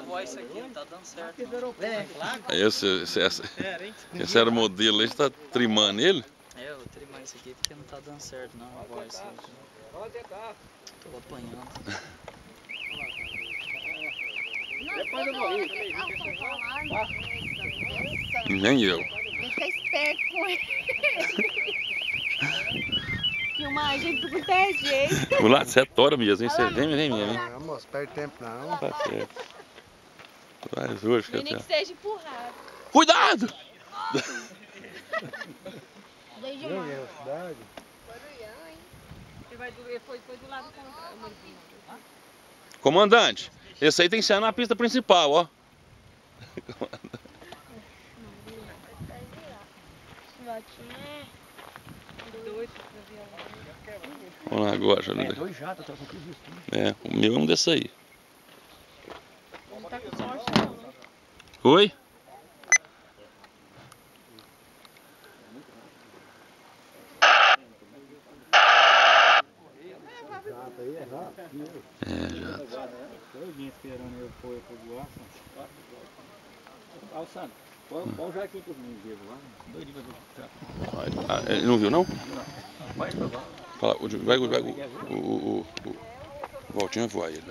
Vou isso aqui, não tá dando certo. Esse era o modelo, a gente tá trimando ele? É, eu vou trimar isso aqui porque não tá dando certo não, a voz. Tô apanhando. Depois eu vou rir. Nem eu. Tem que ficar esperto com ele. Filmar a gente por qualquer jeito. O lado 7 horas mesmo, hein? Você vem mesmo, hein? Não, moço, perde tempo não. Tá certo. Mas hoje que eu Nem tenho. que seja empurrado. Cuidado! Desde Não, é cidade. Ele foi do lado contrário. Comandante, esse aí tem que ser na pista principal, ó. Vamos lá agora, Júlio. Dois jatos, tá com tudo isso. É, o meu é um desse aí. Não tá com sorte não, né? Oi? Jato aí é rápido. É, já. Todinho esperando eu pôr pra voar, Santos. Sandro, põe o jaquinho pros meninos lá. Doidinho pra ver. Ah, ele não viu, não? Vai pra lá. Fala, vai, o Valtinho vai voar ele.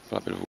Fala pra ele voar.